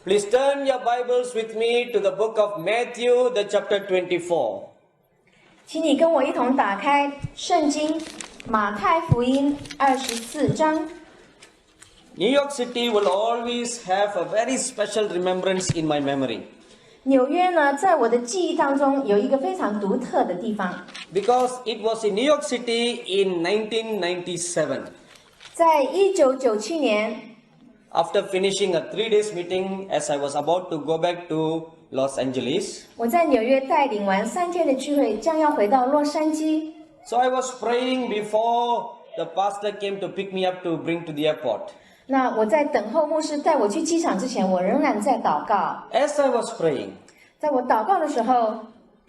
Please turn your Bibles with me to the book of Matthew, the chapter 24. 请你跟我一同打开圣经马太福音24章。New York City will always have a very special remembrance in my memory. 纽约呢，在我的记忆当中有一个非常独特的地方， Because it was in New York City in 1997. 在1997年， After finishing a 3 days meeting as I was about to go back to Los Angeles. 我在纽约带领完3天的聚会，将要回到洛杉矶。 So I was praying before the pastor came to pick me up to bring to the airport. 那我在等候牧师带我去机场之前，我仍然在祷告。 As I was praying, 在我祷告的时候，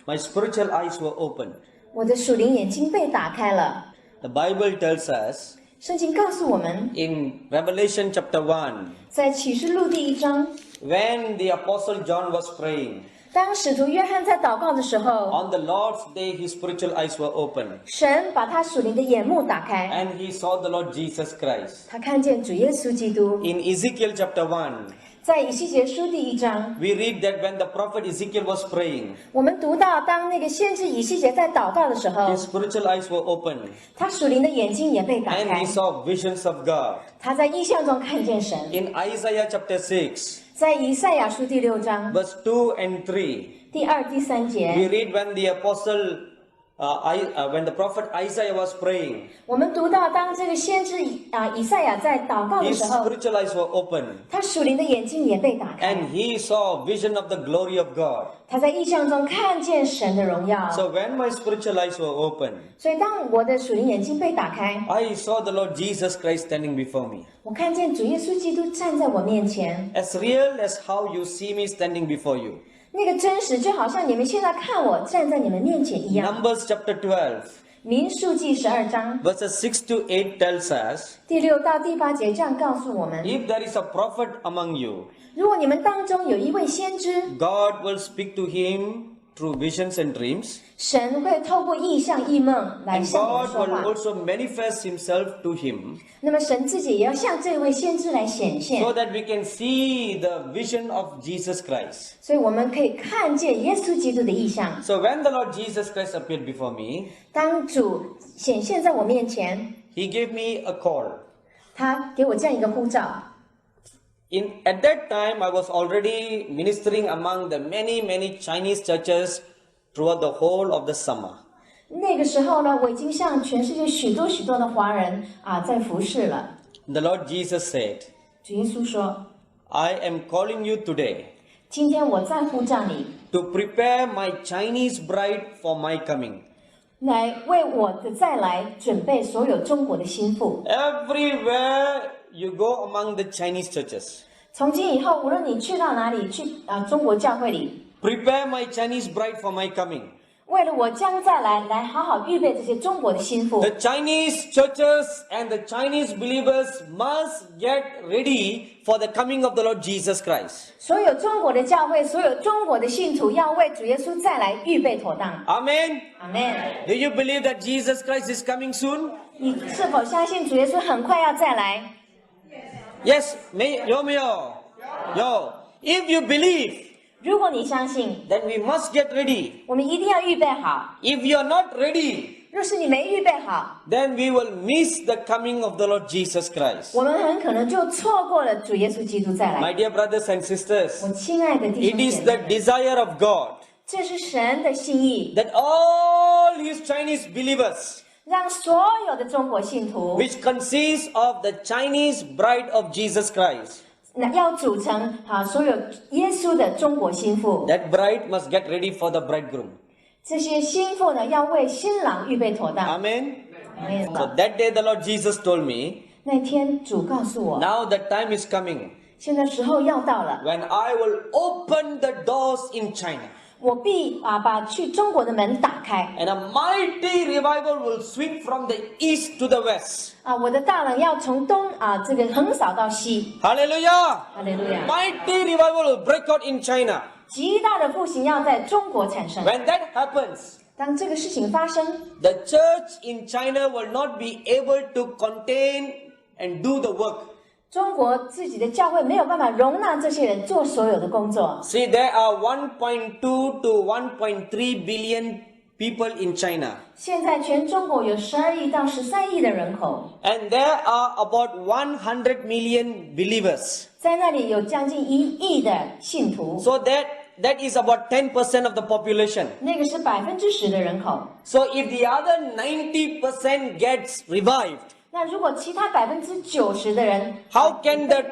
my spiritual eyes were opened. 我的属灵眼睛被打开了。 The Bible tells us 圣经告诉我们， in Revelation chapter 1, 在启示录第1章， when the apostle John was praying, 当使徒约翰在祷告的时候， on the Lord's day his spiritual eyes were opened 神把他属灵的眼目打开， and he saw the Lord Jesus Christ. 他看见主耶稣基督。 In Ezekiel chapter 1, 在以西结书第1章， we read that when the prophet Ezekiel was praying, 我们读到，当那个先知以西结在祷告的时候， his spiritual eyes were opened 他属灵的眼睛也被打 and 开 he，saw visions of God. 他在异象中看见神。 In Isaiah chapter 6, 在以赛亚书第6章 verse 2 and 3, 第2、第3 we 节， read when the when the prophet Isaiah was praying, 我们读到，当这个先知以赛亚在祷告的 his 时候， spiritual eyes were opened 他属灵的眼睛也被打开， and he saw vision of the glory of God. 他在异象中看见神的荣耀。 So when my spiritual eyes were opened, 所以，当我的属灵眼睛被打开， I saw the Lord Jesus Christ standing before me. 我看见主耶稣基督站在我面前， As real as how you see me standing before you. 那个真实就好像你们现在看我站在你们面前一样。 Numbers chapter 12, 民数记12章 verses 6 to 8 tells us, 第6到第8节这样告诉我们： if there is a prophet among you, 如果你们当中有一位先知， God will speak to him through visions and dreams, 神会透过异象异梦来 and 向你们 God 说 will 话。 also manifest himself to him 那么神自己也要向这位先知来显现， so that we can see the vision of Jesus Christ. 所以我们可以看见耶稣基督的异象。 So when the Lord Jesus Christ appeared before me, 当主显现在我面前， he gave me a call. 他给我这样一个呼召。 At that time, I was already ministering among the many Chinese churches throughout the whole of the summer. 那个时候呢，我已经向全世界许多的华人在服侍了。 The Lord Jesus said, 主耶稣说 I am calling you today 今天我在呼召你， to prepare my Chinese bride for my coming. 来为我的再来准备所有中国的心腹。 Everywhere you go among the Chinese churches, 从今以后，无论你去到哪里，去中国教会里， prepare my Chinese bride for my coming. 为了我将再来好好预备这些中国的心腹。 The Chinese churches and the Chinese believers must get ready for the coming of the Lord Jesus Christ. 所有中国的教会，所有中国的信徒要为主耶稣再来预备妥当。 Amen. 阿门。 Do you believe that Jesus Christ is coming soon? 你是否相信主耶稣很快要再来？ Yes. 有没有？有。If you believe, 如果你相信， then we must get ready. 我们一定要预备好。 If you are not ready, 若是你没预备好， then we will miss the coming of the Lord Jesus Christ. 我们很可能就错过了主耶稣基督再 My 来。 dear brothers and sisters, 我亲爱的弟 it 兄 is 姐 the 妹， desire of God 这是神的心意， that all his Chinese believers, 让所有的中国信徒 which consists of the Chinese bride of Jesus Christ, 要组成所有耶稣的中国心腹。 that bride must get ready for the bridegroom. 这些心腹呢，要为新郎预备妥当。 Amen. 阿门 So that day the Lord Jesus told me, 那天主告诉我， now the time is coming 现在时候要到了， when I will open the doors in China 我必把去中国的门打开。 and a mighty revival will sweep from the east to the west. 我的大能要从东这个横扫到西。 Hallelujah. 哈利路亚！ Mighty revival will break out in China. 极大的复兴要在中国产生。 When that happens, 当这个事情发生， the church in China will not be able to contain and do the work 中国自己的教会没有办法容纳这些人做所有的工作。See, there are 1.2 to 1.3 billion people in China. 现在全中国有12亿到13亿的人口， And there are about 100 million believers. 在那里有将近1亿的信徒， So that is about 10% of the population. 那个是10%的人口。 So if the other 90% gets revived, 那如果其他90%的人， how can the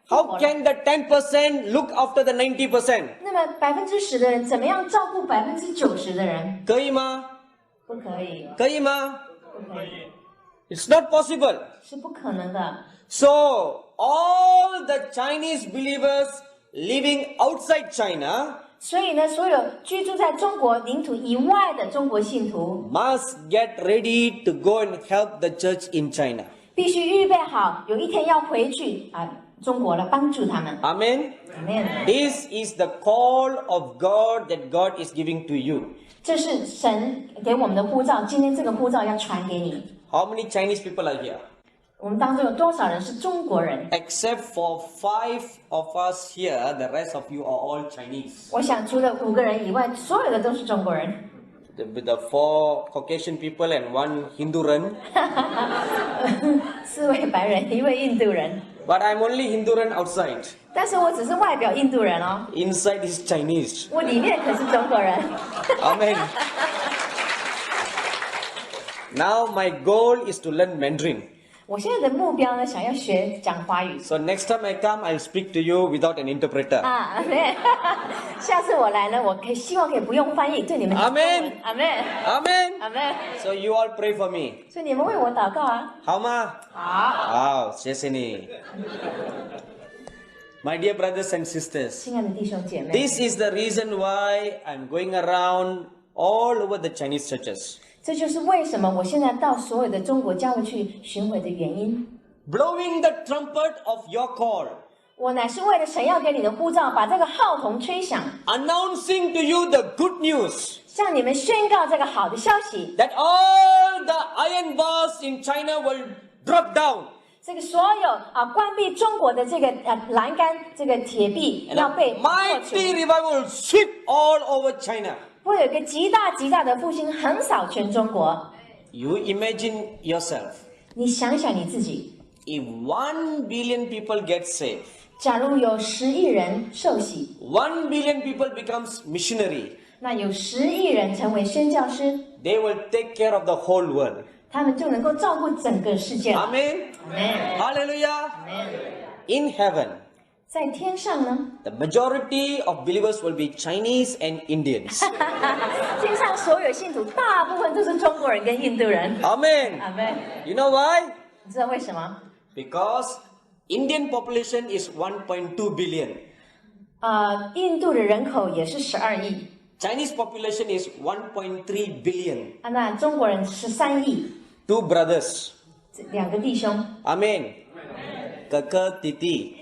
10% look after the 90%? 那么10%的人怎么样照顾90%的人？可以吗？不可以，可以吗？不可以， It's not possible. 是不可能的。 So all the Chinese believers living outside China 所以呢，所有居住在中国领土以外的中国信徒， must get ready to go and help the church in China. 必须预备好，有一天要回去中国来帮助他们。 Amen. Amen。 This is the call of God that God is giving to you. 这是神给我们的呼召，今天这个呼召要传给你。 How many Chinese people are here? 我们当中有多少人是中国人？ Except for 5 of us here, the rest of you are all Chinese. 我想除了5个人以外，所有的都是中国人。The 4 Caucasian people and 1 Hindu人. 4位白人，1位印度人。 But I'm only Hindu人 outside. 但是我只是外表印度人哦， Inside is Chinese. 我里面可是中国人。Amen. Now my goal is to learn Mandarin. 我现在的目标呢，想要讲华语。 So next time I come, I'll speak to you without an interpreter. 对，下次我来呢，希望可以不用翻译，对你们讲中文。 Amen. 阿门， Amen. 阿门。 So you all pray for me. 所以你们为我祷告啊。好吗？好，谢谢你。My dear brothers and sisters, 亲爱的弟兄姐妹， this is the reason why I'm going around all over the Chinese churches, 这就是为什么我现在到所有的中国教会去巡回的原因。 blowing the trumpet of your call, 我乃是为了神要给你的呼召，把这个号筒吹响， announcing to you the good news 向你们宣告这个好的消息。 that all the iron bars in China will drop down. 这个所有关闭中国的这个栏杆，这个铁壁 And 要 a 被破除， mighty revival will sweep all over China. 会有一个极大的复兴横扫全中国。 You imagine yourself, 你想想你自己， if 1 billion people get saved, 假如有10亿人受洗， 1 billion people becomes missionary, 那有10亿人成为宣教师， they will take care of the whole world. 他们就能够照顾整个世界。 Amen. Amen. Hallelujah. Amen. In heaven, 在天上呢， the majority of believers will be Chinese and Indians. 天上所有信徒大部分都是中国人跟印度人。 Amen. 阿门。 You know why? 你知道为什么？ Because Indian population is 1.2 billion. 印度的人口也是12亿 Chinese population is 1.3 billion. 那中国人13亿， Two brothers. 这2个弟兄。 Amen. Kakak Titi.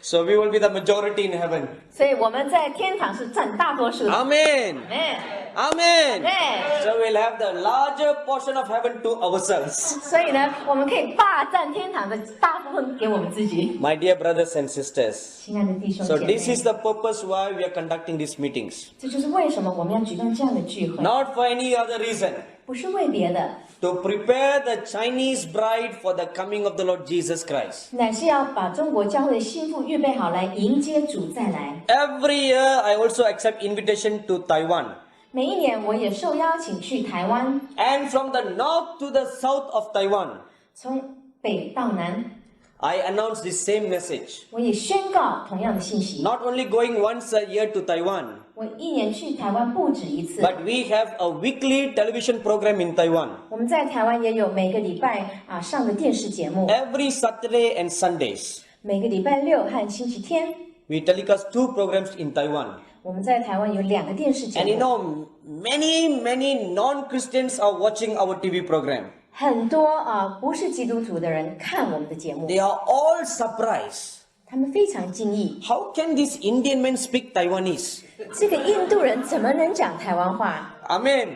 So we will be the majority in heaven. 所以我们在天堂是占大多数的。 Amen. Amen. Amen. Amen. So we'll have the larger portion of heaven to ourselves. 所以呢，我们可以霸占天堂的大部分给我们自己。 My dear brothers and sisters. 亲爱的弟兄 So 姐妹， this is the purpose why we are conducting these meetings. 这就是为什么我们要举办这样的聚会， Not for any other reason. 不是为别的， To prepare the Chinese bride for the coming of the Lord Jesus Christ. 乃是要把中国教会的心腹预备好来迎接主再来。 Every year I also accept invitation to Taiwan. 每一年我也受邀请去台湾， And from the north to the south of Taiwan, 从北到南， I announce the same message. 我也宣告同样的信息。 Not only going once a year to Taiwan, 我一年去台湾不止一次， but we have a weekly television program in Taiwan. 我们在台湾也有每个礼拜上的电视节目， Every Saturday and Sundays, 每个礼拜6和星期天， we telecast 2 programs in Taiwan. 我们在台湾有2个电视节 And you 目。 know, many non-Christians are watching our TV program. 很多不是基督徒的人看我们的节目， They are all surprised. 他们非常惊异， How can this Indian man speak Taiwanese? 这个印度人怎么能讲台湾话？ Amen.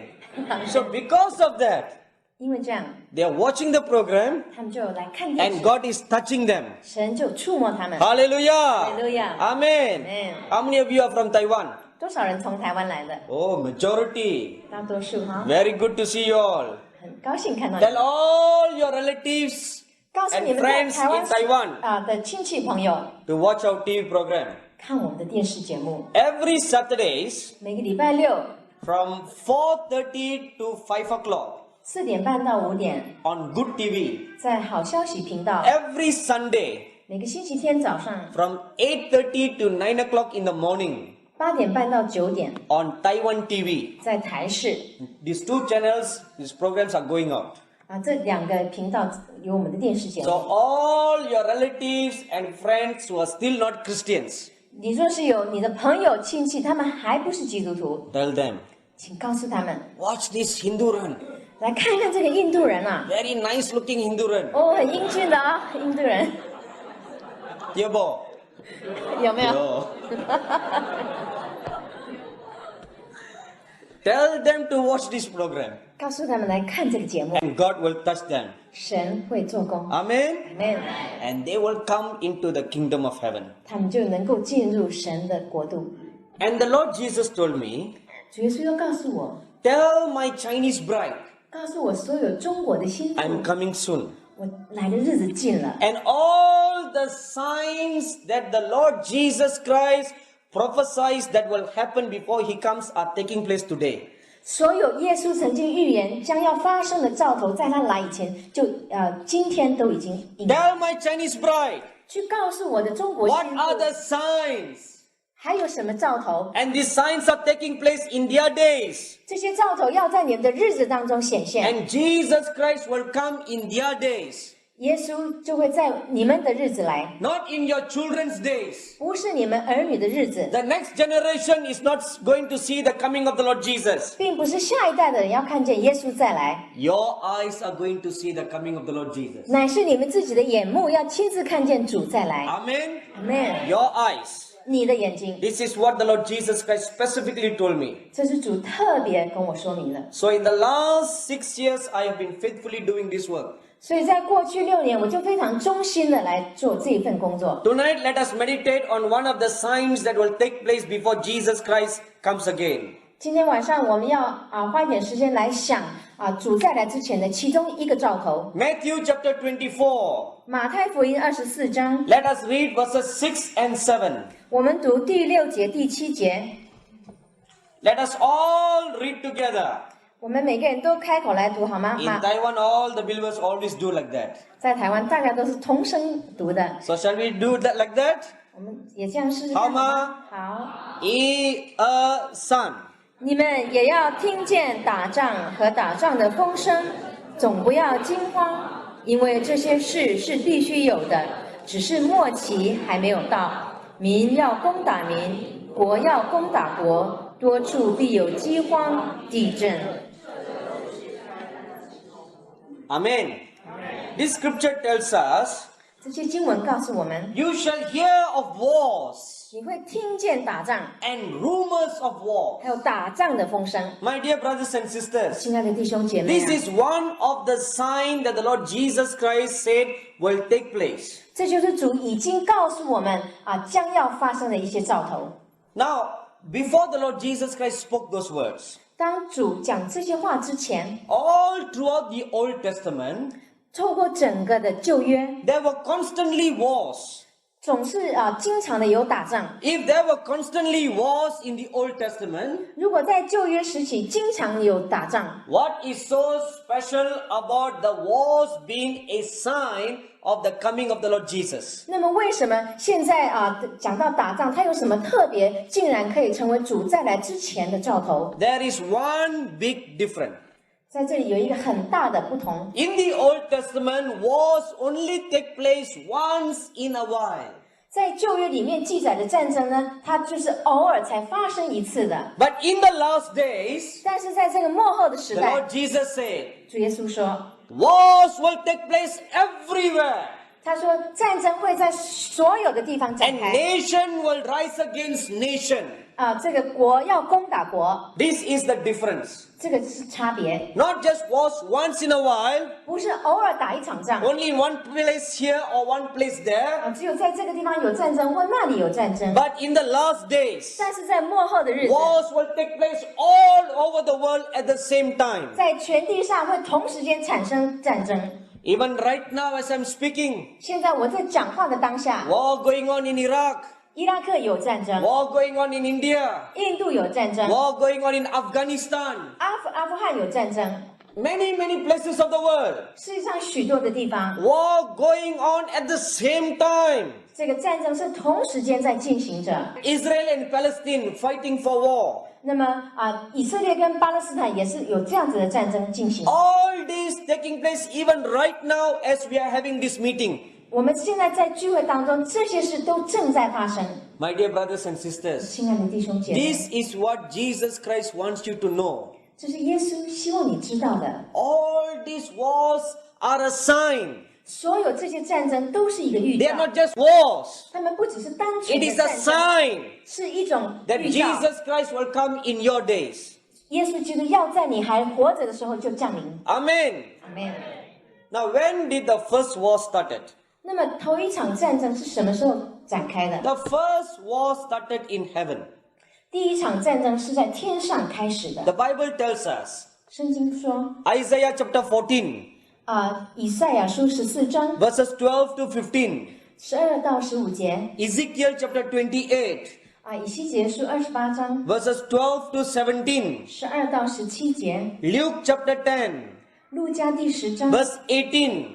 So because of that, 因为这样， they are watching the program 他们就来看电 and 视， God is touching them. 神就触摸他们。 Hallelujah. Hallelujah. Amen. Amen. How many of you are from Taiwan? 多少人从台湾来的？ Oh, majority. 大多数哈， Very good to see you all. 很高兴看到你 Tell。all your relatives 告诉你 and 们在 friends 台湾 in Taiwan 的亲戚朋友， to watch our TV program. 看我们的电视节目。 Every Saturdays 每个礼拜六from 4:30 to 5 o'clock 4点半到5点， on Good TV. 在好消息频道。 Every Sunday 每个星期天早上 from 8:30 to 9 o'clock in the morning 8点半到9点， on Taiwan TV. 在台视 These two channels, these programs are going out. 这2个频道有我们的电视节 So 目。 all your relatives and friends who are still not Christians, 你说是有你的朋友亲戚，他们还不是基督徒， tell them, 请告诉他们 watch this Hindu run. 来看看这个印度人啊， Very nice looking Hindu run. 哦，很英俊的啊，印度人 Tiabo. 有没有？ No. Tell them to watch this program 告诉他们来看这个节目， and God will touch them. 神会做工。 Amen. Amen， And they will come into the kingdom of heaven. 他们就能够进入神的国度。 And the Lord Jesus told me, 主耶稣又告诉我， tell my Chinese bride, 告诉我所有中国的新妇， I'm coming soon. 我来的日子近了。 And all the signs that the Lord Jesus Christ prophesies that will happen before he comes are taking place today. 所有耶稣曾经预言将要发生的兆头，在他来以前就今天都已经应验。 Tell my Chinese bride, 去告诉我的中国 what 新 are 妇， the signs? 还有什么兆头？ And these signs are taking place in their days. 这些兆头要在你们的日子当中显现， And Jesus Christ will come in their days. 耶稣就会在你们的日子来， Not in your children's days. 不是你们儿女的日子， The next generation is not going to see the coming of the Lord Jesus. 并不是下一代的人要看见耶稣再来， Your eyes are going to see the coming of the Lord Jesus. 乃是你们自己的眼目要亲自看见主再来。 Amen. Amen。 Your eyes. 你的眼睛， This is what the Lord Jesus Christ specifically told me. 这是主特别跟我说明的。 So in the last 6 years, I have been faithfully doing this work. 所以在过去6年，我就非常忠心的来做这一份工作。 Tonight, let us meditate on one of the signs that will take place before Jesus Christ comes again. 今天晚上我们要花一点时间来想主再来之前的其中一个兆头。 Matthew chapter 24. 马太福音24章， Let us read verses 6 and 7. 我们读第6节、第7节， Let us all read together. 我们每个人都开口来读好吗？ In Taiwan, all the believers always do like that. 在台湾大家都是同声读的， So shall we do that like that? 我们也这样试试看好吗吗？好， 1, 2, 3. 你们也要听见打仗和打仗的风声，总不要惊慌，因为这些事是必须有的，只是末期还没有到。民要攻打民，国要攻打国，多处必有饥荒、地震。 Amen. This scripture tells us, 这些经文告诉我们， you shall hear of wars 你会听见打仗， and rumors of war. 还有打仗的风声。 My dear brothers and sisters, 亲爱的弟兄姐妹 this is one of the signs that the Lord Jesus Christ said will take place. 这就是主已经告诉我们将要发生的一些兆头。 Now, before the Lord Jesus Christ spoke those words, 当主讲这些话之前， all throughout the Old Testament, 透过整个的旧约， there were constantly wars. 总是经常的有打仗。 If there were constantly wars in the Old Testament, 如果在旧约时期经常有打仗， what is so special about the wars being a sign of the coming of the Lord Jesus? 那么为什么现在讲到打仗，它有什么特别，竟然可以成为主再来之前的兆头？ There is one big difference. 在这里有一个很大的不同。 In the Old Testament, wars only take place once in a while. 在旧约里面记载的战争呢，它就是偶尔才发生一次的。 But in the last days, 但是在这个末后的时 the 代， Lord Jesus said, 主耶稣说， wars will take place everywhere. 他说战争会在所有的地方展 And 开， nation will rise against nation. 这个国要攻打国， This is the difference. 这个是差别， Not just wars once in a while, 不是偶尔打一场仗， only in one place here or one place there, 只有在这个地方有战争或那里有战争。 but in the last days, 但是在末后的日子， wars will take place all over the world at the same time. 在全地上会同时间产生战争。 Even right now as I'm speaking, 现在我在讲话的当下， war going on in Iraq, 伊拉克有战争， war going on in India, 印度有战争， war going on in Afghanistan, 阿富汗有战争， many places of the world. 世界上许多的地方， War going on at the same time. 这个战争是同时间在进行着。 Israel and Palestine fighting for war. 那么以色列跟巴勒斯坦也是有这样子的战争进行。 All this taking place even right now as we are having this meeting. 我们现在在聚会当中，这些事都正在发生。 My dear brothers and sisters, 亲爱的弟兄姐妹， this is what Jesus Christ wants you to know. 这是耶稣希望你知道的。 All these wars are a sign. 所有这些战争都是一个预 They are 兆， not just wars. 他们不只是单纯 It 的 is a 战争， sign 是一种 that 预兆。 Jesus Christ will come in your days. 耶稣基督要在你还活着的时候就降临。 Amen. 阿门。 Now when did the first war started? 那么头一场战争是什么时候展开的？ The first war started in heaven. 第一场战争是在天上开始的。 The Bible tells us, 圣经说， Isaiah chapter 14, 以赛亚书14章 verses 12 to 15, 12到15节， Ezekiel chapter 28, 以西结书28章 verses 12 to 17, 12到17节， Luke chapter 10, 路加第10章 verse 18,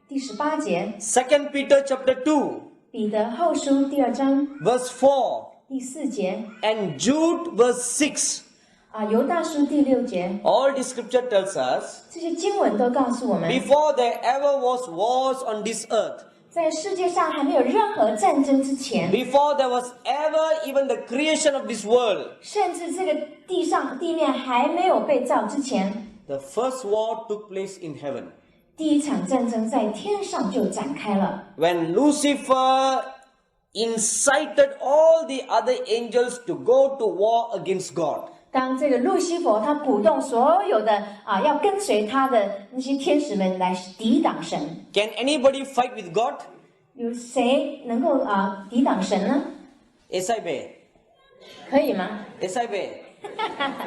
第18节， 2 Peter chapter 2, 彼得后书第2章 verse 4, 第4节， and Jude verse 6. 犹大书第6节， All the scripture tells us, 这些经文都告诉我们， before there ever was wars on this earth, 在世界上还没有任何战争之前， before there was ever even the creation of this world, 甚至这个地面还没有被造之前， the first war took place in heaven. 第一场战争在天上就展开了。 When Lucifer incited all the other angels to go to war against God. 当这个路西弗他鼓动所有的要跟随他的那些天使们来抵挡神， Can anybody fight with God? 有谁能够抵挡神呢？ Esai 可以吗？ Esai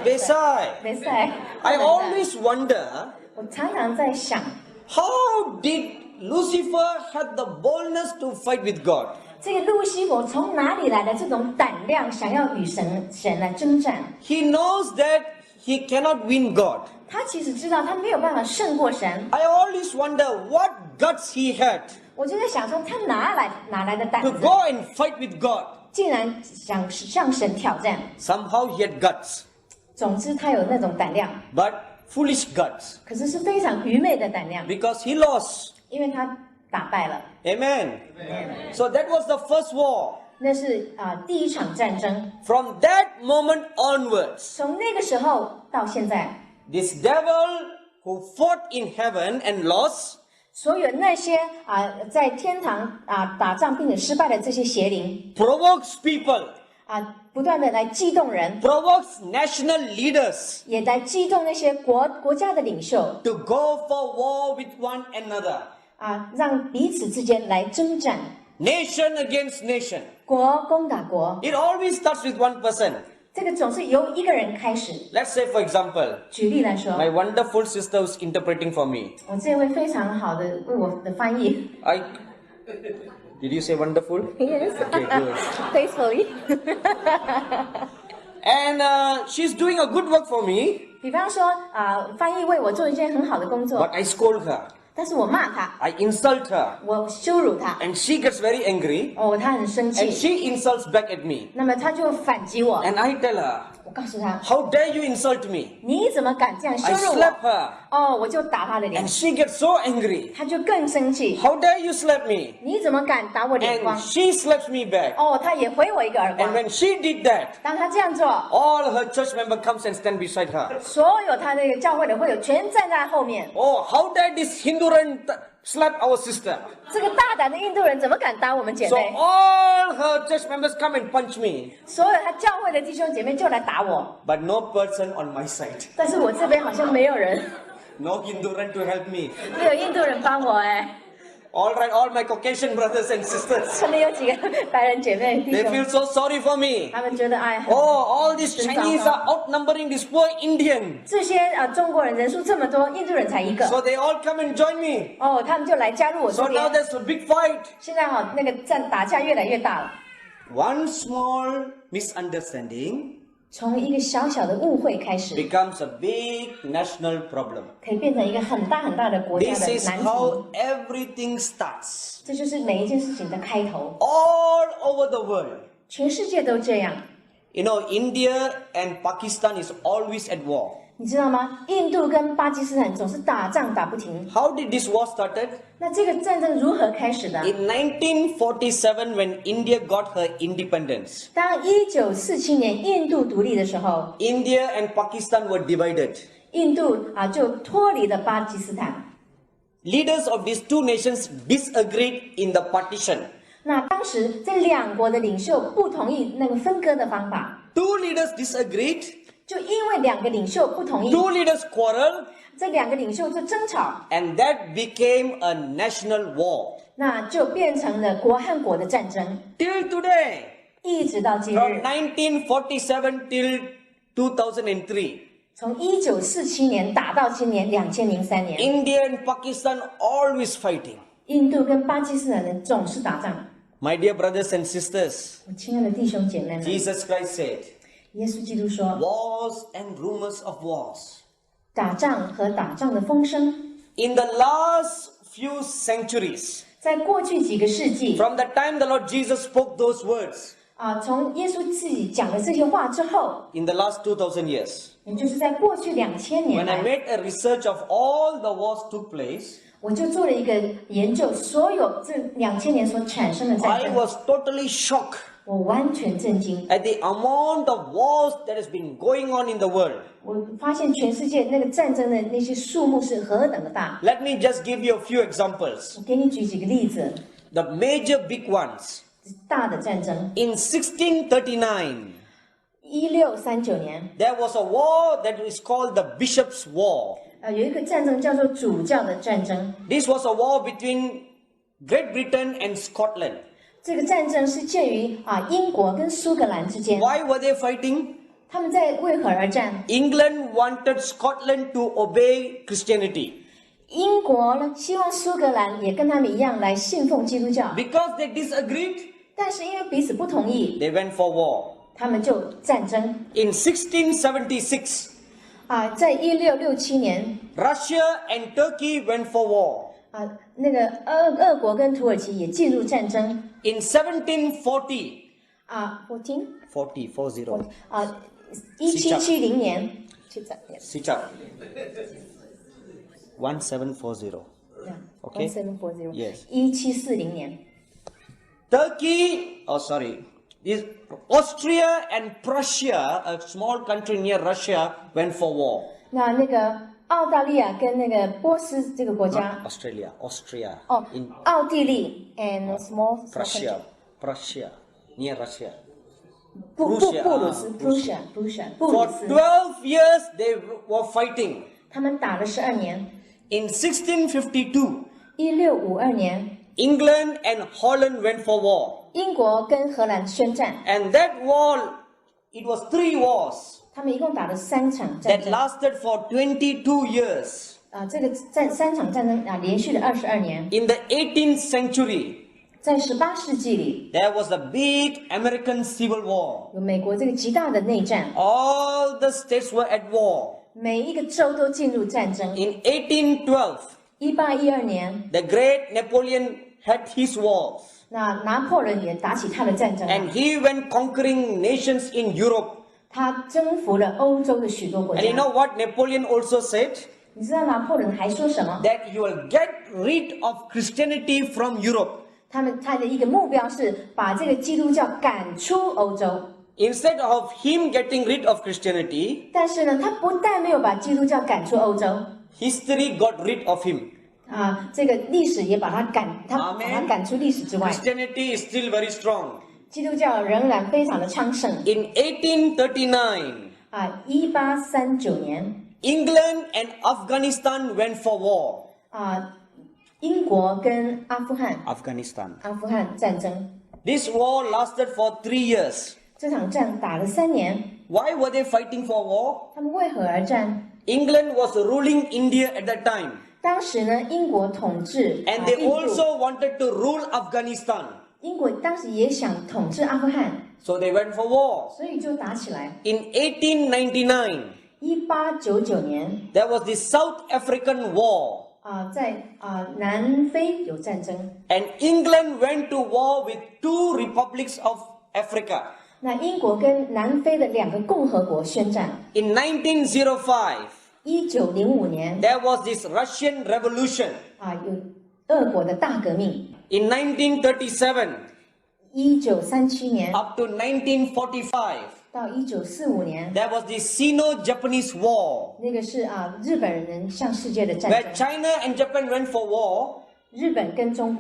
Besai. 没赛。 I always wonder, 我常常在想， how did Lucifer have the boldness to fight with God? 这个路西弗从哪里来的这种胆量，想要与神来征战？ He knows that he cannot win God. 他其实知道他没有办法胜过神。 I always wonder what guts he had 我就在想说，他哪来的胆 to 子， go and fight with God. 竟然想向神挑战？ Somehow he had guts, 总之，他有那种胆量， but foolish guts, 可是是非常愚昧的胆量， because he lost. 因为他打败了。 Amen. So that was the first war. 那是第一场战争。 From that moment onwards, 从那个时候到现在， this devil who fought in heaven and lost, 所有那些在天堂打仗并且失败的这些邪灵 provokes people, 不断的来激动人， provokes national leaders 也来激动那些国家的领袖 to go for war with one another. 让彼此之间来征战， Nation against nation. 国攻打国。 It always starts with one person. 这个总是由一个人开始。 Let's say, for example, 举例来说， my wonderful sister was interpreting for me. 我这位非常好的为我的翻译 Did you say wonderful? ，Yes, Okay, good. faithfully 。And she's doing a good work for me, 比方说翻译为我做一件很好的工作 but，I scold her. 但是我骂他， I insult her. 我羞辱他， And she gets very angry. 他很生 And 气， she insults back at me. 那么他就反击我， And I tell her, 我告诉他， how dare you insult me? 你怎么敢这样羞 I 辱 slap 我？ her. 我就打他的脸 And，she gets so angry. 他就更生气， How dare you slap me? 你怎么敢打我脸 And 光？ she slaps me back. 他也回我一个耳 And 光。 when she did that, 当他这样做， all her church member comes and stand beside her. 所有他那个教会的会友全站在后面。 Oh, how dare this Hindu slap our sister. 这个大胆的印度人怎么敢打我们姐 So 妹？ all her church members come and punch me, 所有他教会的弟兄姐妹就来打我， but no person on my side. 但是我这边好像没有人， No Hindu run to help me. 没有印度人帮我哎。 All right, all my Caucasian brothers and sisters, 可能有几个白人姐妹弟 they 兄， feel so sorry for me. 他们觉得哎， Oh, all these Chinese are outnumbering this poor Indian. 这些中国人人数这么多，印度人才一个， So they all come and join me. 哦，他们就来加入我这 So now 边。 there's a big fight. 现在那个打架越来越大了， One small misunderstanding 从一个小小的误会开始， becomes a big national problem. 可以变成一个很大很大的国家 This 的 is 难题。 how everything starts. 这就是每一件事情的开头， All over the world. 全世界都这样。 You know, India and Pakistan is always at war. 你知道吗？印度跟巴基斯坦总是打仗打不停。 How did this war started? 那这个战争如何开始的？ In 1947, when India got her independence, 当1947年印度独立的时候， India and Pakistan were divided. 印度就脱离了巴基斯坦。 Leaders of these two nations disagreed in the partition. 那当时这两国的领袖不同意那个分割的方法， Two leaders disagreed. 就因为两个领袖不同意， Two leaders quarreled. 这两个领袖就争吵， And that became a national war. 那就变成了国和国的战争， Till today, 一直到今 from 日。 1947 till 2003, 从1947年打到今年2003年， India and Pakistan always fighting. 印度跟巴基斯坦人总是打仗。 My dear brothers and sisters, 我亲爱的弟兄姐妹们， Jesus Christ said, 耶稣基督说， wars and rumors of wars. 打仗和打仗的风声， In the last few centuries, 在过去几个世纪 from the time the Lord Jesus spoke those words, 从耶稣自己讲了这些话之后， in the last 2000 years, 也就是在过去2000年 when I 来， made a research of all the wars took place, 我就做了一个研究，所有这2000年所产生的战 I 争， was totally shocked 我完全震惊。 at the amount of wars that has been going on in the world. 我发现全世界那个战争的那些数目是何等的大。 Let me just give you a few examples. 我给你举几个例子， The major big ones. 大的战争。 In 1639, 1639年， there was a war that is called the Bishop's War. 有一个战争叫做主教的战争。 This was a war between Great Britain and Scotland. 这个战争是介于英国跟苏格兰之间， Why were they fighting? 他们在为何而战？ England wanted Scotland to obey Christianity 英国呢，希望苏格兰也跟他们一样来信奉基督教， because they disagreed. 但是因为彼此不同意， They went for war. 他们就战争。 In 1676, 在1667年， Russia and Turkey went for war. 那个俄国跟土耳其也进入战争。In 1740, 14 40, 1770年， Sichap, 1740. Okay. 1740 Yes. 1740年， Turkey, is Austria and Prussia, a small country near Russia, went for war. 那个澳大利亚跟那个波斯这个国家， Austria. In 奥地利 and small Prussia, near Russia. 布鲁斯 Prussia. 布鲁斯， For 12 years they were fighting. 他们打了12年。 In 1652, 1652年， England and Holland went for war. 英国跟荷兰宣战， And that war, it was 3 wars 他们一共打了3场战 that 争。 lasted for 22 years. 这个3场战争连续了22年。 In the 18th century, 在18世纪里， there was a big American Civil War. 有美国这个极大的内战， All the states were at war. 每一个州都进入战争。 In 1812, 1812年， the great Napoleon had his wars. 拿破仑也打起他的战争， And he went conquering nations in Europe. 他征服了欧洲的许多国 And you 家。 know what Napoleon also said? 你知道拿破仑还说什么？ That you will get rid of Christianity from Europe. 他的一个目标是把这个基督教赶出欧洲。 Instead of him getting rid of Christianity, 但是呢，他不但没有把基督教赶出欧洲， history got rid of him. 这个历史也把他把他赶出历史之外。 Christianity is still very strong. 基督教仍然非常的昌盛。 In 1839, 1839年 England and Afghanistan went for war. 英国跟阿富汗 Afghanistan. 战争， This war lasted for 3 years. 这场仗打了3年。 Why were they fighting for war? 他们为何而战？ England was ruling India at that time. 当时呢，英国统治 And they 印度， also wanted to rule Afghanistan. 英国当时也想统治阿富汗， So they went for war. 所以就打起来。 In 1899, 1899年 there was the South African War. 在南非有战争。 And England went to war with 2 republics of Africa. 那英国跟南非的2个共和国宣战。 In 1905, 1905年 there was this Russian Revolution. 有俄国的大革命。 In 1937, 1937年 up to 1945, 到1945年， there was the Sino-Japanese War, 那个是日本人向世界的战 where 争。 China and Japan went for war. 日本跟中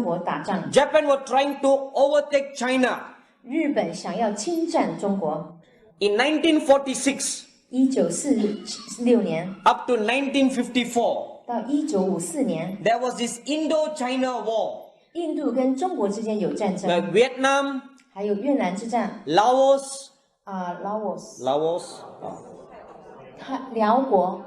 国打仗， Japan was trying to overtake China. 日本想要侵占中国。 In 1946, 1946年 up to 1954, 到1954年， there was this Indo-China War, 印度跟中国之间有战争， where Vietnam, 还有越南之战 Laos, 辽国、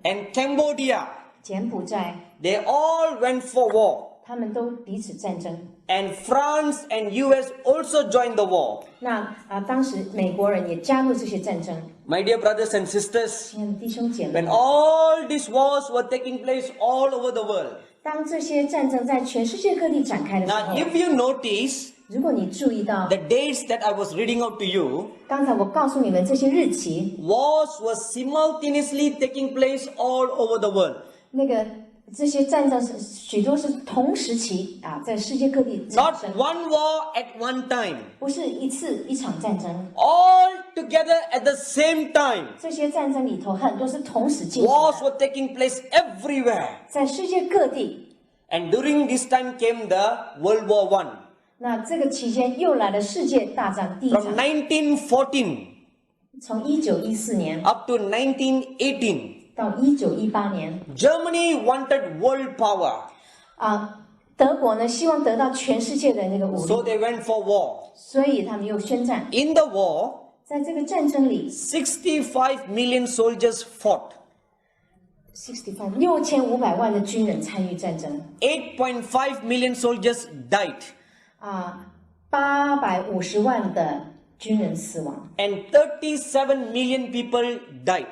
and Cambodia, 柬埔寨， they all went for war. 他们都彼此战争。 And France and US also joined the war. 那当时美国人也加入这些战争。 My dear brothers and sisters, 亲爱的弟兄姐妹 when，all these wars were taking place all over the world. 当这些战争在全世界各地展开的时 Now, 候， if you notice 如果你注意到 the dates that I was reading out to you, 刚才我告诉你们这些日期， wars were simultaneously taking place all over the world. 这些战争许多是同时期在世界各地产 Not 生， one war at one time. 不是一场战争。 All together at the same time. 这些战争里头很多是同时进行 Wars 的， were taking place everywhere. 在世界各地。 And during this time came the World War I. 那这个期间又来了世界大战第一 From 场， 1914从1914年 up to 1918, 到1918年 Germany wanted world power. 德国呢希望得到全世界的那个武 So 力， they went for war. 所以他们又宣战。 In the war, 在这个战争里65 million soldiers fought. 6500万的军人参与战争， 8.5 million soldiers died. 850万的军人死亡， And 37 million people died.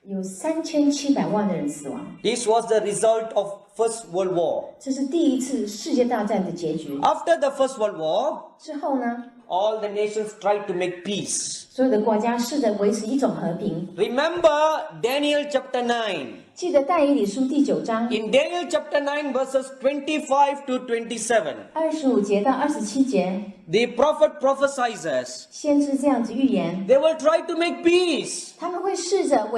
有3700万的人死亡。 This was the result of First World War. 这是第一次世界大战的结局。 After the First World War, 之后呢， all the nations tried to make peace. 所有的国家试着维持一种和平。 Remember Daniel chapter 9. 记得但以理书第9章 In Daniel chapter 9 verses 25 to 27, 25节到27节， the prophet prophesies, 先知这样子预言， they will try to make peace. 他们会试着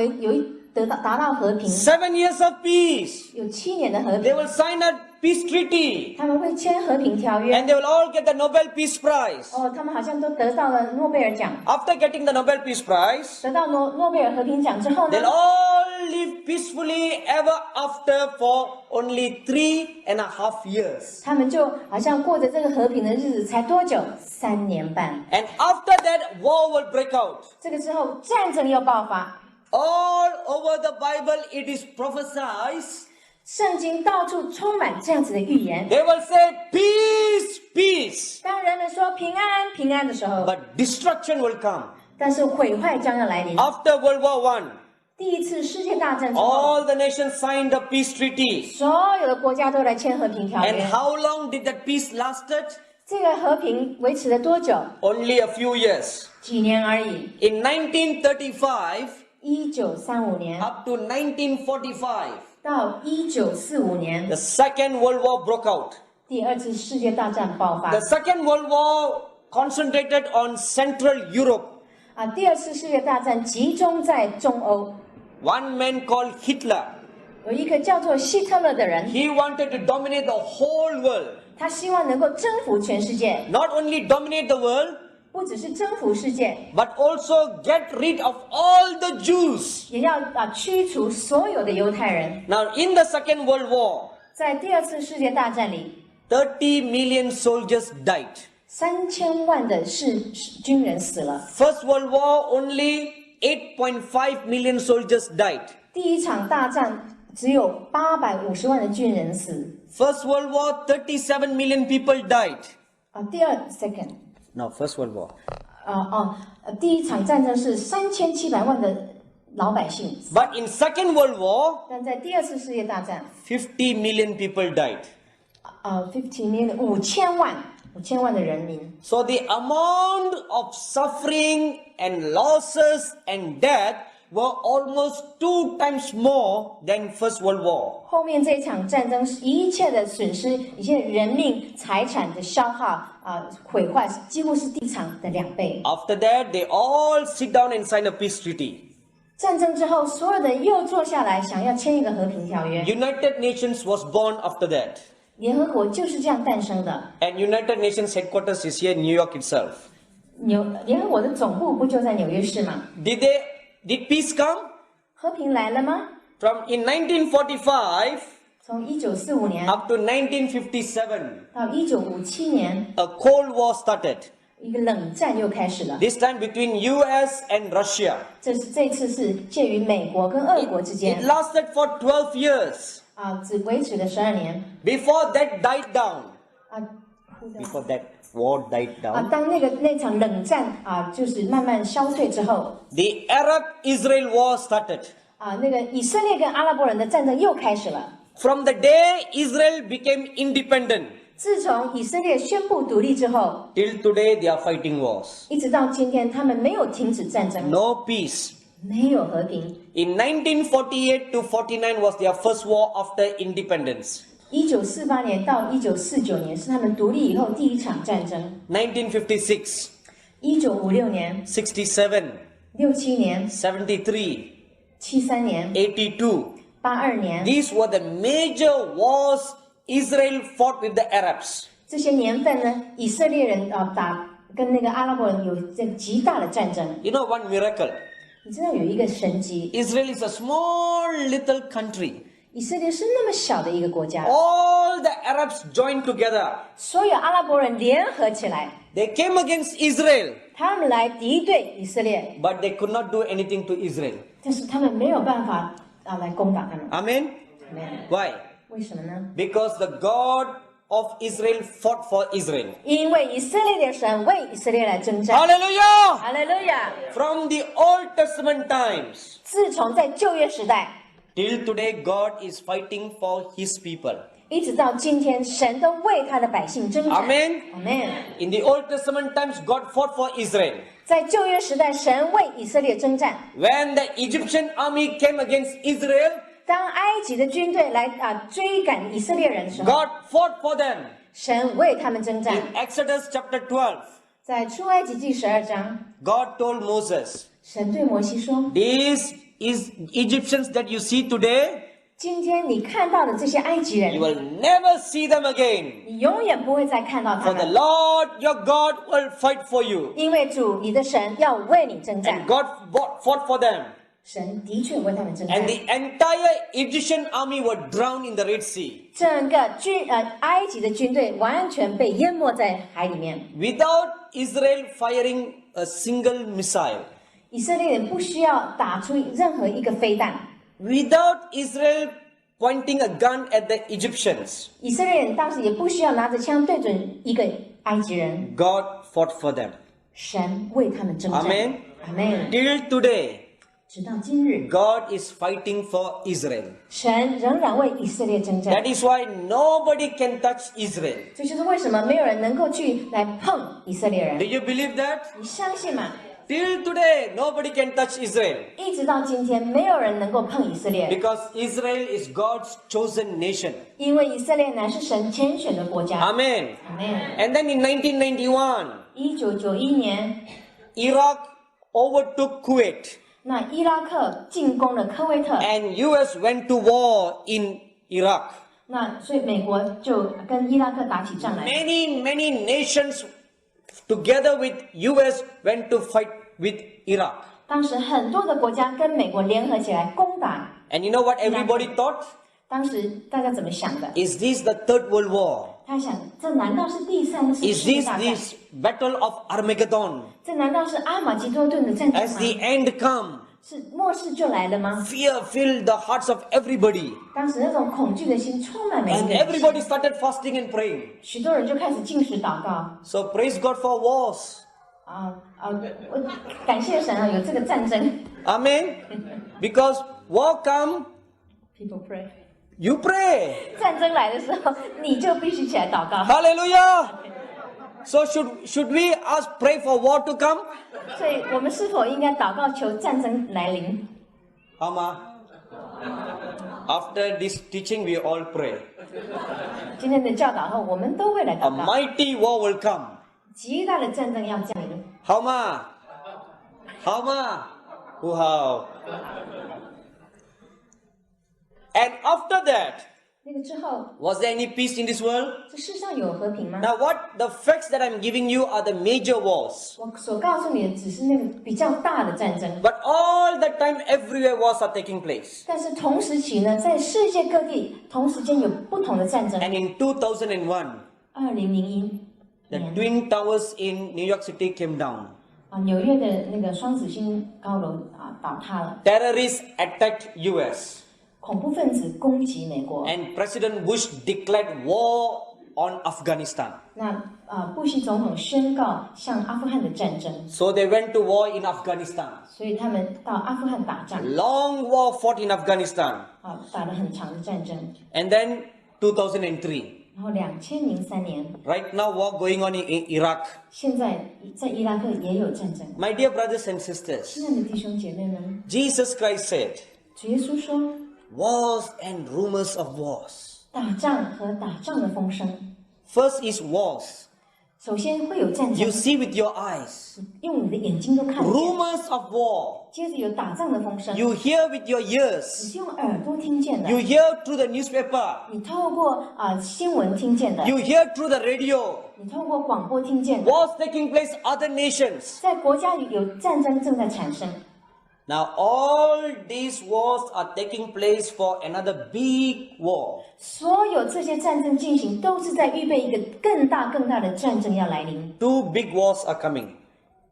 达到和平， 7 years of peace. 有7年的和 They 平， will sign a peace treaty. 他们会签和平条约。 And they will all get the Nobel Peace Prize. 他们好像都得到了诺贝尔奖。 After getting the Nobel Peace Prize, 得到诺贝尔和平奖之后呢 they'll，all live peacefully ever after for only 3.5 years. 他们就好像过着这个和平的日子，才多久？3年半。 And after that, war will break out. 这个之后，战争又爆发。 All over the Bible, it is prophesied. 圣经到处充满这样子的预言。 They will say, peace, peace. 当人们说平安平安的时候， But destruction will come. 但是毁坏将要来临。 After World War I, 第一次世界大战之后， all the nations signed the peace treaty. 所有的国家都来签和平条 And 约。 how long did that peace lasted? 这个和平维持了多久？ Only a few years. 几年而已。 In 1935 1935年 up to 1945, 到1945年， the Second World War broke out. 第二次世界大战爆发 The。Second World War concentrated on Central Europe. 第二次世界大战集中在中欧， One man called Hitler. 有一个叫做希特勒的人， He wanted to dominate the whole world. 他希望能够征服全世界， Not only dominate the world, 不只是征服世界， but also get rid of all the Jews. 也要驱除所有的犹太人。 Now, in the Second World War, 在第二次世界大战里30 million soldiers died. ，3000万的军人死了。 First World War, only 8.5 million soldiers died. 第一场大战只有850万的军人死。 First World War, 37 million people died. 第二 second， No, First World War. 第一场战争是3700万的老百姓， But in Second World War, 但在第二次世界大战50 million people died. ，50 million 5000万的人民。 So the amount of suffering and losses and death were almost 2 times more than First World War. 后面这一场战争，一切的损失，一切人命财产的消耗毁坏，几乎是第一场的2倍。 After that, they all sit down and sign a peace treaty. 战争之后，所有的人又坐下来想要签一个和平条约。 United Nations was born after that. 联合国就是这样诞生的。 And United Nations headquarters is here in New York itself. 联合国的总部不就在纽约市吗？ Did peace come? 和平来了吗？ In 1945从1945年 up to 1957, 到1957年， a Cold War started. 一个冷战又开始了。 This time between US and Russia. 这次是介于美国跟俄国之 It 间， lasted for 12 years. 只维持了12年。 Before that died down. 啊 Before that war died down. 当那场冷战就是慢慢消退之后， The Arab-Israel war started. 那个以色列跟阿拉伯人的战争又开始了。 From the day Israel became independent, 自从以色列宣布独立之后， till today they are fighting wars. 一直到今天，他们没有停止战争， No peace. 没有和平。 In 1948 to 49 was their first war after independence. 1948年到1949年是他们独立以后第一场战争。 1956, 1956年、 67, 67年、 73, 73年、 82. 82年， These were the major wars Israel fought with the Arabs. 这些年份呢，以色列人跟那个阿拉伯人有这极大的战争。 You know one miracle? 你知道有一个神迹， Israel is a small little country. 以色列是那么小的一个国家， All the Arabs joined together. 所有阿拉伯人联合起来， They came against Israel, 他们来敌对以色列， but they could not do anything to Israel. 但是他们没有办法来攻打他们。 Amen? Why? 为什么呢？ Because the God of Israel fought for Israel. 因为以色列的神为以色列来征战。 Hallelujah! 哈利路亚！ From the Old Testament times 自从在旧约时代， till today, God is fighting for His people. 一直到今天，神都为他的百姓征战。 Amen? 阿门。 In the Old Testament times, God fought for Israel. 在旧约时代，神为以色列征战。 When the Egyptian army came against Israel, 当埃及的军队来追赶以色列人的时候， God fought for them. 神为他们征战。 In Exodus chapter 12, 在出埃及记12章， God told Moses, 神对摩西说 these is Egyptians that you see today, 今天你看到的这些埃及 you 人， will never see them again. 你永远不会再看到他 For the 们， Lord your God will fight for you. 因为主你的神要为你征 And 战。 God fought for them. 神的确为他们征战 And。the entire Egyptian army were drowned in the Red Sea. 整个埃及的军队完全被淹没在海里面。 Without Israel firing a single missile. 以色列人不需要打出任何一个飞弹， Without Israel pointing a gun at the Egyptians. 以色列人当时也不需要拿着枪对准一个埃及人， God fought for them. 神为他们征战。 Amen. 阿门。 Till today, 直到今日， God is fighting for Israel. 神仍然为以色列征战 That。is why nobody can touch Israel. 这就是为什么没有人能够去来碰以色列 Do 人。 you believe that? 你相信吗？ Till today, nobody can touch Israel. 一直到今天，没有人能够碰以色列， Because Israel is God's chosen nation. 因为以色列乃是神拣选的国家。 Amen. 阿门。 And then in 1991, 1991年， Iraq overtook Kuwait. 那伊拉克进攻了科威特， and US went to war in Iraq. 那所以美国就跟伊拉克打起仗来。 Many nations together with US went to fight with Iraq. 当时很多的国家跟美国联合起来攻打。 And you know what everybody thought? 当时大家怎么想的？ Is this the Third World War? 他想，这难道是第三次 Is 世界 this 大战？ this battle of Armageddon? 这难道是阿马吉多顿的战争 As 吗？ the end come, 是末世就来了吗？ fear filled the hearts of everybody. 当时那种恐惧的心充满每一 And 个人 everybody started fasting and praying. 许多人就开始禁食祷告。 So praise God for wars. 我感谢神啊，有这个战争。 Amen. Because war come, People pray。 you pray. 战争来的时候，你就必须起来祷告。 Hallelujah. So should we ask pray for war to come? 所以我们是否应该祷告求战争来临？ Ama. After this teaching, we all pray. 今天的教导后，我们都会来 A 祷告。 mighty war will come. 极大的战争要降临。 How ma? How ma? Wow. And after that, 那个之后， was there any peace in this world? 这世上有和平吗？ Now what the facts that I'm giving you are the major wars. 我所告诉你的只是那个比较大的战争， But all the time, everywhere wars are taking place. 但是同时期呢，在世界各地同时间有不同的战争。 And in 2001, 2001 the 年 Twin Towers in New York City came down. 纽约的那个双子星高楼倒塌了， Terrorists attacked US. 恐怖分子攻击美国。 And President Bush declared war on Afghanistan. 那布希总统宣告向阿富汗的战争， So they went to war in Afghanistan. 所以他们到阿富汗打仗， Long war fought in Afghanistan. 打了很长的战争。 And then 2003. 然后2003年， Right now war going on in Iraq. 现在在伊拉克也有战争。 My dear brothers and sisters, 亲爱的弟兄姐妹们， Jesus Christ said, 主耶稣说， wars and rumors of wars. 打仗和打仗的风声， First is wars. 首先会有战 You 争， see with your eyes. 用你的眼睛都看得见。 Rumors of war. 接着有打仗的风声， You hear with your 你 ears. 是用耳朵听见的， You hear through the newspaper. 你透过新闻听见的， You hear through the radio. 你透过广播听见的。 Wars taking place other nations. 在国家里有战争正在产生， Now all these wars are taking place for another big war. 所有这些战争进行，都是在预备一个更大的战争要来临。 Two big wars are coming.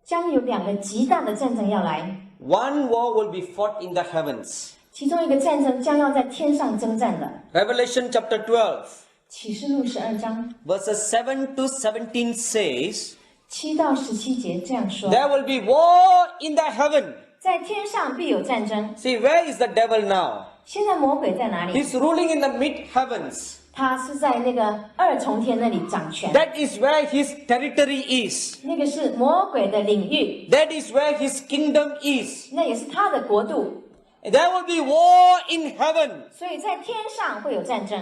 将有2个极大的战争要来， One war will be fought in the heavens. 其中一个战争将要在天上征战的。 Revelation chapter 12, 启示录12章 verses 7 to 17 says, 7到17节这样说： there will be war in the heaven. 在天上必有战争。 See, where is the devil now? 现在魔鬼在哪里？ He's ruling in the mid heavens. 他是在那个2重天那里掌权， That is where his territory is. 那个是魔鬼的领域， That is where his kingdom is. 那也是他的国度。 There will be war in heaven. 所以在天上会有战争。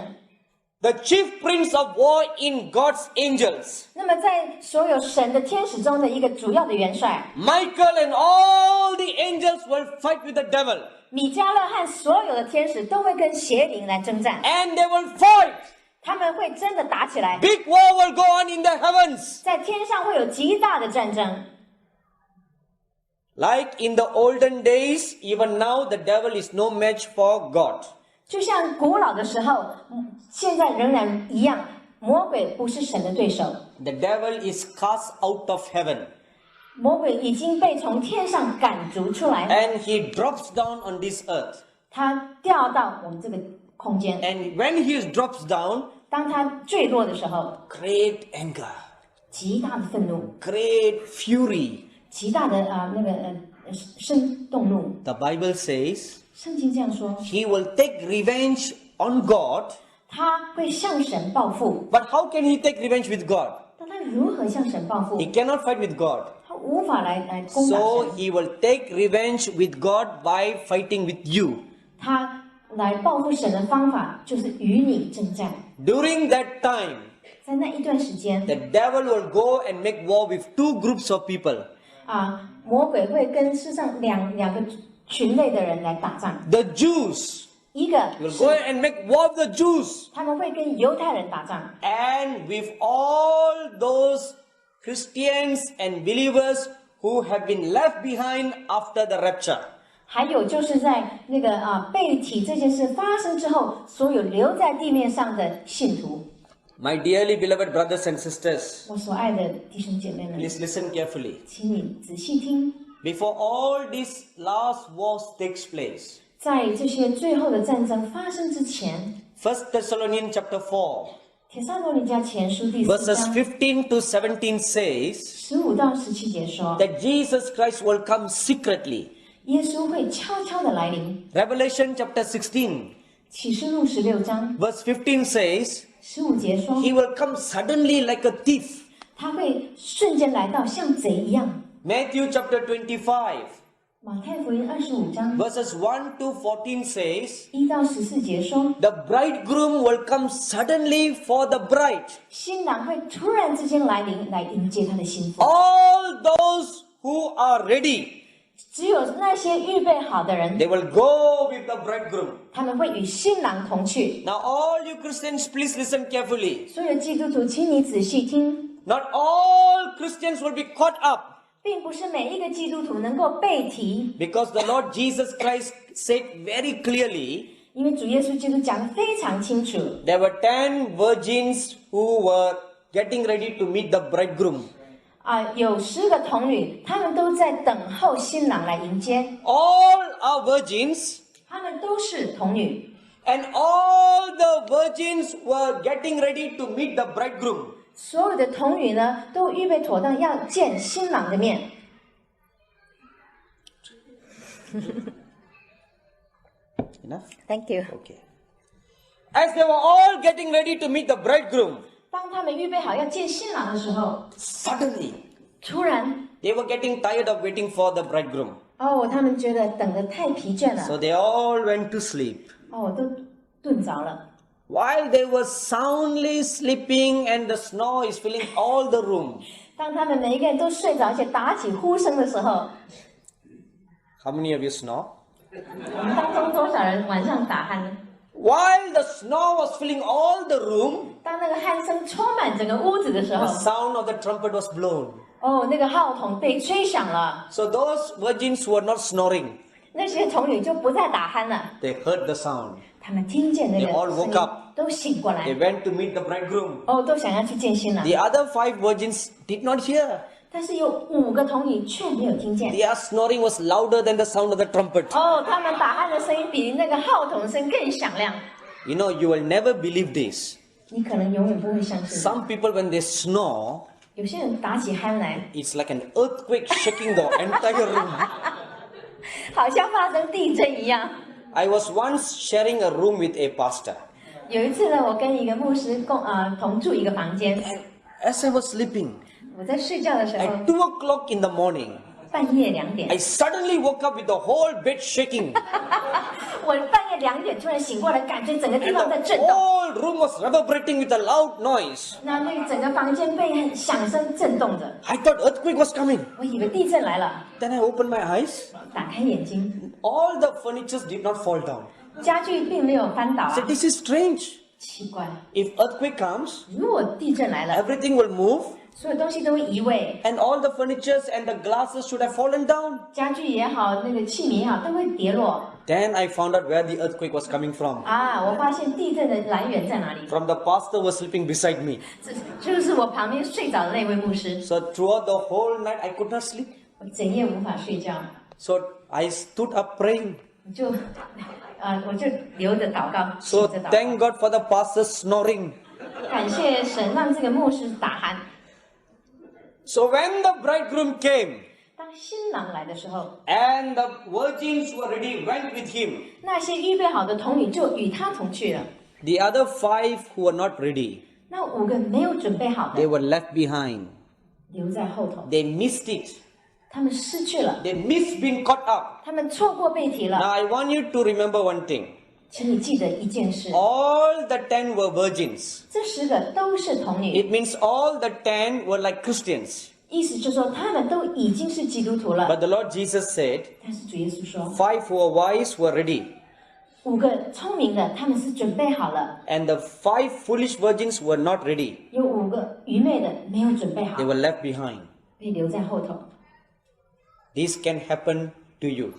The chief prince of war in God's angels, 那么在所有神的天使中的一个主要的元帅 Michael and all the angels will fight with the devil. 米迦勒和所有的天使都会跟邪灵来征战， And they will fight. 他们会真的打起来， Big war will go on in the heavens. 在天上会有极大的战争。 Like in the olden days, even now the devil is no match for God. 就像古老的时候，现在仍然一样，魔鬼不是神的对手， The devil is cast out of heaven 魔鬼已经被从天上赶逐出来， and he drops down on this earth. 他掉到我们这个空间。 And when he drops down, 当他坠落的时候， great anger, 极大的愤怒， great fury. 极大的生动怒。 The Bible says 圣经这样说， he will take revenge on God. 他会向神报复。 But how can he take revenge with God? 但他如何向神报复？ He cannot fight with God. 他无法来攻打 So 神。 he will take revenge with God by fighting with you. 他来报复神的方法就是与你征战。 During that time, 在那一段时间 the devil will go and make war with two groups of people. 魔鬼会跟世上两个群类的人来打仗。 The Jews 一个 will 是 go and make war with the Jews. 他们会跟犹太人打仗， And with all those Christians and believers who have been left behind after the rapture. 还有就是在那个被提这件事发生之后，所有留在地面上的信徒。 My dearly beloved brothers and sisters, 我所爱的弟兄姐妹们， please listen carefully. 请你仔细听， Before all these last wars takes place, 在这些最后的战争发生之前， 1 Thessalonians chapter 4, 帖撒罗尼迦前书第4 verses 章15 to 17 says 15到17节说， that Jesus Christ will come secretly. 耶稣会悄悄的来临。 Revelation chapter 16, 启示录16章 verse 15 says, 15节说， He will come suddenly like a thief. 他会瞬间来到，像贼一样。 Matthew chapter 25, 马太福音25章 verses 1 to 14 says, 1到14节说， The bridegroom will come suddenly for the bride. 新郎会突然之间来临，来迎接他的新妇。 All those who are ready, 只有那些预备好的人， they will go with the bridegroom. 他们会与新郎同去。 Now all you Christians, please listen carefully. 所有基督徒，请你仔细听， Not all Christians will be caught up, 并不是每一个基督徒能够被提， because the Lord Jesus Christ said very clearly, 因为主耶稣基督讲得非常清楚， there were 10 virgins who were getting ready to meet the bridegroom. 有10个童女，她们都在等候新郎来迎接， All are virgins, 她们都是童女， and all the virgins were getting ready to meet the bridegroom. 所有的童女呢，都预备妥当要见新郎的面。 Enough? Thank you。 Okay. As they were all getting ready to meet the bridegroom, 当他们预备好要见新郎的时候， suddenly 突然， they were getting tired of waiting for the bridegroom. 他们觉得等得太疲倦了， So they all went to sleep. 都顿着了。 While they were soundly sleeping and the snore is filling all the room. 当他们每一个人都睡着，而且打起呼声的时候， How many of you snore? 我们当中多少人晚上打鼾呢？ While the snore was filling all the room, 当那个鼾声充满整个屋子的时 the 候， sound of the trumpet was blown. 那个号筒被吹响了， So those virgins who were not snoring, 那些童女就不再打鼾了。 they heard the sound. 他们听见那个 They all 声 woke 音 up.，都醒过来 They，went to meet the bridegroom. 都想要去见新郎。 The other 5 virgins did not hear. 但是有5个童女却没有听见。 Their snoring was louder than the sound of the trumpet. 他们打鼾的声音比那个号筒声更响亮。 You know, you will never believe this. 你可能永远不会相信。 Some people, when they snore, 有些人打起鼾来， it's like an earthquake shaking the entire room. 好像发生地震一样。 I was once sharing a room with a pastor. 有一次呢，我跟一个牧师同住一个房间， And as I was sleeping, 我在睡觉的时候， at 2 o'clock in the morning, 半夜2点 I，suddenly woke up with the whole bed shaking. 我半夜2点突然醒过来，感觉整个地 And 方在 the 震动， whole room was reverberating with a loud noise. 那个整个房间被很响声震动着， I thought earthquake was coming. 我以为地震来了， Then I opened my eyes. 打开眼睛， All the furnitures did not fall down. 家具并没有翻倒 I said, 啊， this is strange. 奇怪， If earthquake comes, 如果地震来了， everything will move, 所有东西都会移位， and all the furnitures and the glasses should have fallen down. 家具也好，那个器皿也好，都会跌落 Then I found out where the earthquake was coming from. 啊！我发现地震的来源在哪里？ From the pastor who was sleeping beside me. 这就是我旁边睡着的那位牧师， So throughout the whole night, I could not sleep. 我整夜无法睡觉， So I stood up praying. 我就留着祷告，起 So 着祷 thank 告， God for the pastor snoring. 感谢神让这个牧师打鼾。 So when the bridegroom came, 当新郎来的时候， and the virgins who were ready went with him, 那些预备好的童女就与他同去了。 the other 5 who were not ready, 那5个没有准备好 they 的 were left behind. 留在后头， They missed it. 他们失去了， They missed being caught up. 他们错过被提 Now 了。 I want you to remember one thing. 请你记得一件事， All the 10 were virgins. 这10个都是童女， It means all the 10 were like Christians. 意思就是说他们都已经是基督徒了。 But the Lord Jesus said, 但是主耶稣说， 5 who were wise were ready, 5个聪明的他们是准备好了， and the 5 foolish virgins were not ready. 有5个愚昧的没有准备好 They，were left behind. 被留在后头。 This can happen to you.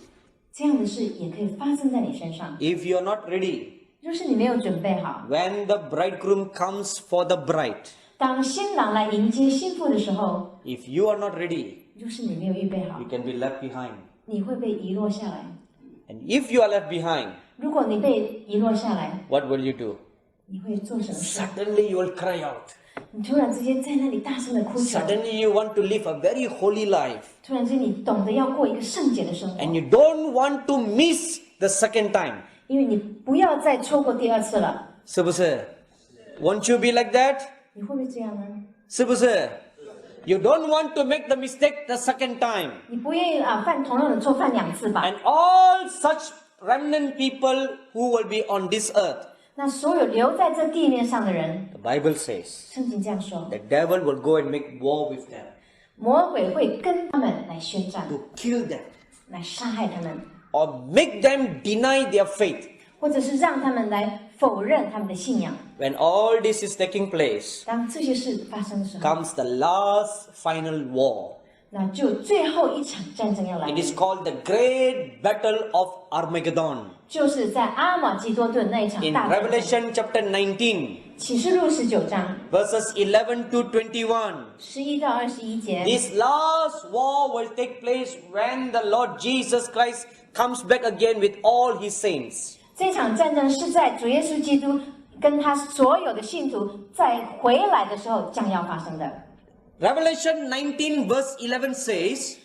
这样的事也可以发生在你身上。 If you are not ready, 若是你没有准备好， when the bridegroom comes for the bride, 当新郎来迎接新妇的时候， if you are not ready, 若是你没有预备好 you，can be left behind. 你会被遗落下来。 And if you are left behind, 如果你被遗落下来， what will you do? 你会做什么事？ Suddenly you will cry out. 你突然之间在那里大声的哭求， Suddenly you want to live a very holy life. 突然之间你懂得要过一个圣洁的生活， And you don't want to miss the second time. 因为你不要再错过第二次了。是不是? Won't you be like that? 你会不会这样呢？是不是? You don't want to make the mistake the second time. 你不愿意犯同样的错犯2次吧？ And all such remnant people who will be on this earth, 那所有留在这地面上的人， the Bible says, 圣经这样说， the devil will go and make war with them, 魔鬼会跟他们来宣战， to kill them, 来杀害他们， or make them deny their faith. 或者是让他们来否认他们的信仰。 When all this is taking place, 当这些事发生的时候， comes the last final war. 那就最后一场战争要来 It 临， is called the Great Battle of Armageddon. 就是在阿玛基多顿那一场 In 大战争。 Revelation chapter 19, 启示录19章 verses 11 to 21. 11到21节， This last war will take place when the Lord Jesus Christ comes back again with all his saints. 这场战争是在主耶稣基督跟他所有的信徒在回来的时候将要发生的。 Revelation 19 verse 11 says,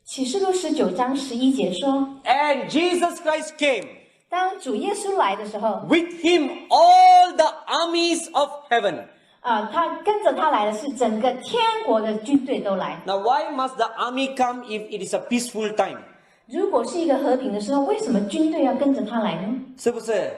启示录19章11节说， And Jesus Christ came, 当主耶稣来的时候， with him all the armies of heaven. 他跟着他来的是整个天国的军队都来。 Now why must the army come if it is a peaceful time? 如果是一个和平的时候，为什么军队要跟着他来呢？是不是?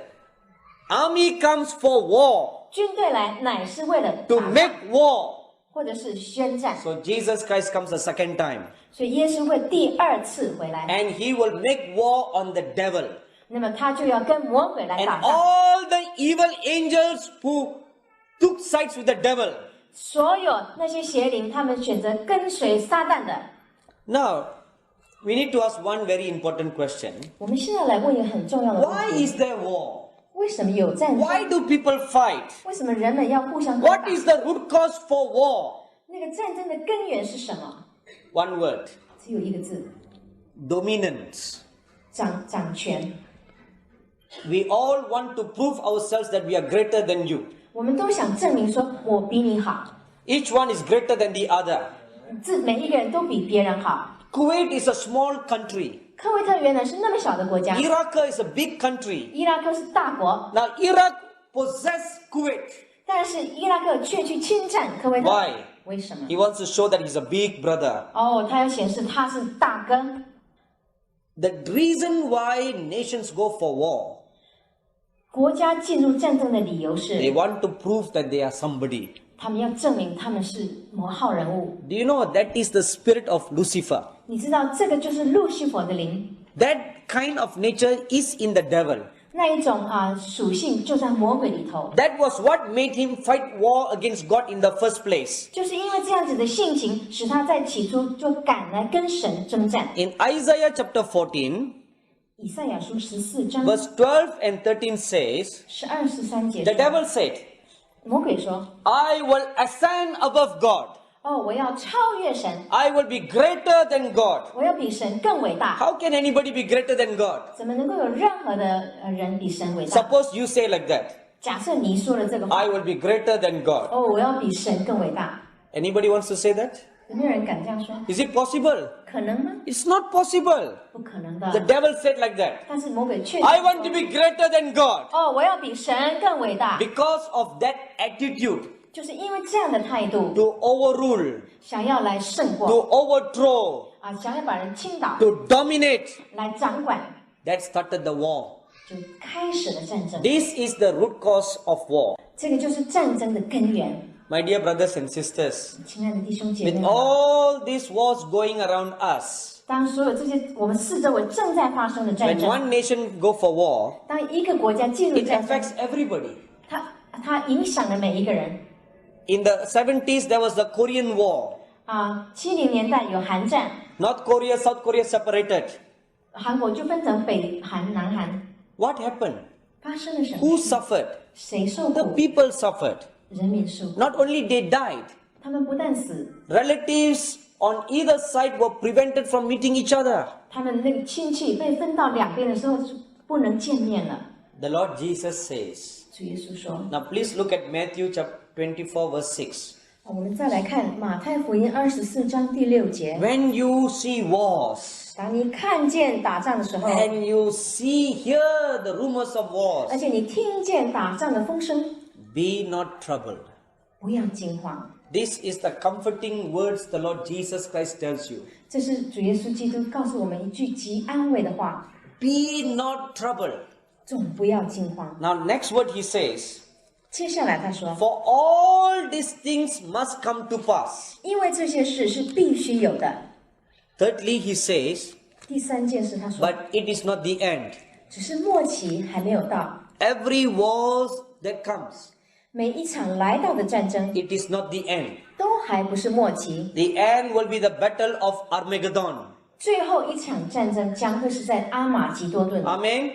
Army comes for war, 军队来乃是为了 to 打仗 make war. 或者是宣战， So Jesus Christ comes a second time, 所以耶稣会第2次回来， and he will make war on the devil 那么他就要跟魔鬼来 and 打仗。 all the evil angels who took sides with the devil. 所有那些邪灵，他们选择跟随撒旦的。 Now, we need to ask one very important question. 我们现在来问一个很重要的 Why 问题： is there war? 为什么有战 Why 争？ do people fight? 为什么人们要互相攻 What 打？ is the root cause for war? 那个战争的根源是什么？ One word, 只有一个字： dominance. 掌权。 We all want to prove ourselves that we are greater than you. 我们都想证明说，我比你好， Each one is greater than the other. 每一个人都比别人好。 Kuwait is a small country. 科威特原来是那么小的国家， Iraq is a big country. 伊拉克是大国， Now Iraq possessed Kuwait. 但是伊拉克却去侵占科威特。 Why? 为什么？ He wants to show that he's a big brother. 他要显示他是大哥。 The reason why nations go for war, 国家进入战争的理由 they 是， want to prove that they are somebody. 他们要证明他们是某号人物。 Do you know that is the spirit of Lucifer? 你知道这个就是路西弗的灵， That kind of nature is in the devil. 那一种属性就在魔鬼里头。 That was what made him fight war against God in the first place. 就是因为这样子的性情，使他在起初就敢来跟神征战。 In Isaiah chapter 14, 以赛亚书14章 verse 12 and 13 says, 12、13节 the 说， devil said, 魔鬼说 I will ascend above God. 我要超越神， I will be greater than God. 我要比神更伟大。 How can anybody be greater than God? 怎么能够有任何的人比神伟大？ Suppose you say like that. 假设你说了这个话， I will be greater than God. 我要比神更伟大， Anybody wants to say that? 有没有人敢这样说？ Is it possible? 可能吗？ It's not possible. 不可能 The 的。 devil said like that. 但是魔鬼却 I want to be greater than God. 我要比神更伟大， Because of that attitude, 就是因为这样的态度， to overrule, 想要来胜 to 过 overthrow, 想要把人倾倒， to dominate, 来掌管， that started the war. 就开始了战争。 This is the root cause of war. 这个就是战争的根源。My dear brothers and sisters, 亲爱的弟兄姐 with 妹们， all these wars going around us, 当所有这些我们四周围正在发生的战 when 争， one nation go for war, 当一个国家进入 it 战争， affects everybody. 它影响了每一个人。 In the 70s, there was the Korean War. 70年代有韩战， North Korea, South Korea separated. 韩国就分成北韩、南韩。 What happened? 发生了什么 Who 事？ suffered? 谁受 The 苦？ people suffered. 人民受苦。 Not only they died, 他们不但死， relatives on either side were prevented from meeting each other. 他们那个亲戚被分到两边的时候就不能见面了。 The Lord Jesus says. 主耶稣说 Now please look at Matthew chapter 24 verse 6. 我们再来看马太福音24章第6节。 When you see wars, 当你看见打仗的时候， and you hear the rumors of 而 wars, 且你听见打仗的风声， be not troubled. 不要惊慌。 This is the comforting words the Lord Jesus Christ tells you. 这是主耶稣基督告诉我们一句极安慰的话： Be not troubled. 总不要惊慌。 Now next word he says, 接下来他说， for all these things must come to pass. 因为这些事是必须有的。 Thirdly, he says, 第三件事他说， but it is not the end. 只是末期还没有到。 Every war that comes, 每一场来到的战争 it is not the end. 都还不是末期， The end will be the battle of Armageddon. 最后一场战争将会是在阿马吉多顿。 Amen.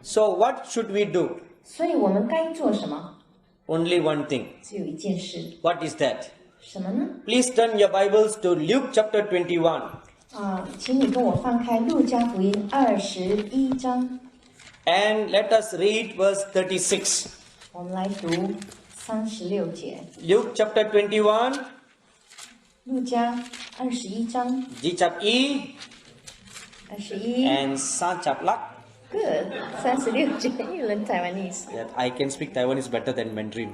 So what should we do? 所以我们该做什么？ Only one thing. 只有一件事， What is that? 什么呢？ Please turn your Bibles to Luke chapter 21. 请你跟我翻开路加福音21章， And let us read verse 36. 我们来读36节。 Luke chapter 21, 路加21章 G chap E 21 and Sa chap Lak. ，Good 36节，you learn Taiwanese。 That I can speak Taiwanese better than Mandarin.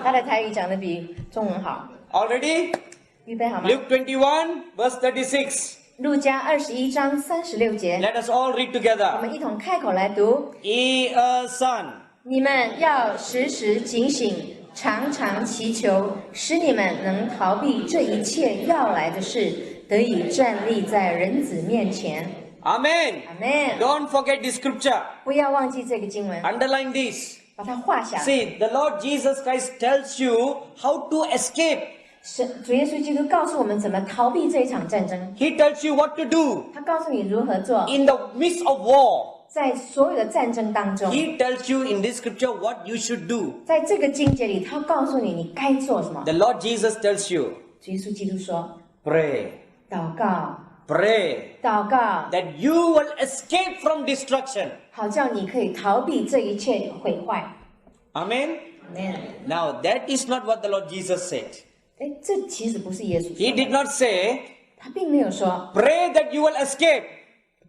他的台语讲的比中文好， All ready? 预备好吗？ Luke 21 verse 36. 路加21章36节， Let us all read 我 together. 们一同开口来读。 E a son. 你们要时时警醒，常常祈求，使你们能逃避这一切要来的事，得以站立在人子面前。 Amen. 阿门。 Don't forget this scripture. 不要忘记这个经文， Underline this. 把它画下来。 See, the Lord Jesus Christ tells you how to escape. 主耶稣基督告诉我们怎么逃避这一场战争， He tells you what to do 他告诉你如何做。 in the midst of war. 在所有的战争当中， He tells you in this scripture what you should do. 在这个经节里，他告诉你你该做什么。 The Lord Jesus tells you, 主耶稣基督说： pray, 祷告， pray, 祷告， that you will escape from destruction. 好叫你可以逃避这一切毁坏。 Amen. Amen。 Now that is not what the Lord Jesus said. 这其实不是耶稣 He 说 did 的， not say, 他并没有说 pray that you will escape.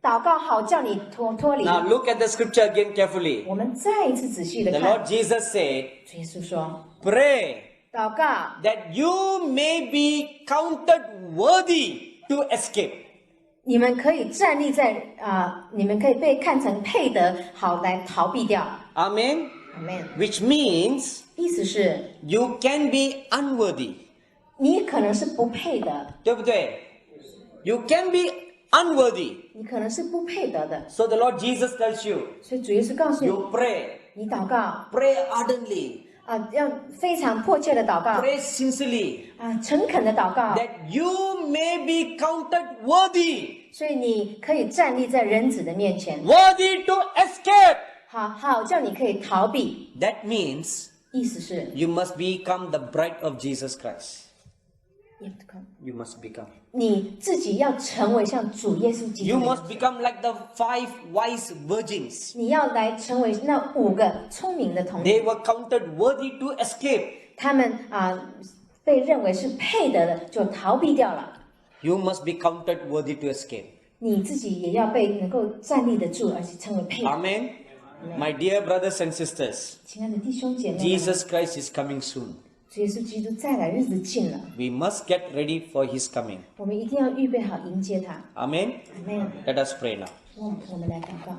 祷告好叫你脱离。 Now look at the scripture again carefully. 我们再一次仔细的 The 看， Lord Jesus said, 主耶稣说， pray 祷告 that you may be counted worthy to escape. 你们可以站立在你们可以被看成配得，好来逃避掉。 Amen. Amen。 Which means 意思是 you can be unworthy. 你可能是不配的，对不对？ You can be unworthy. 你可能是不配得的。 So the Lord Jesus tells you, 所以主耶稣告诉 you pray, 你，你祷告 pray ardently, 要非常迫切的祷告 pray sincerely, 诚恳的祷告， that you may be counted worthy, 所以你可以站立在人子的面前， worthy to escape. 好叫你可以逃避。 That means 意思是 you must become the bride of Jesus Christ. You must become. 你自己要成为像主耶稣基 You 督一 must 样， become like the 5 wise virgins. 你要来成为那5个聪明的童女， They were counted worthy to escape. 他们被认为是配得的，就逃避掉了。 You must be counted worthy to escape. 你自己也要被能够站立得住，而且成为配得。 Amen. My dear brothers and sisters, 亲爱的弟兄姐妹们， Jesus Christ is coming soon. 主耶稣基督再来日子近了， We must get ready for his coming. 我们一定要预备好迎接他。 Amen. Amen。 Let us pray now. 我们来祷告。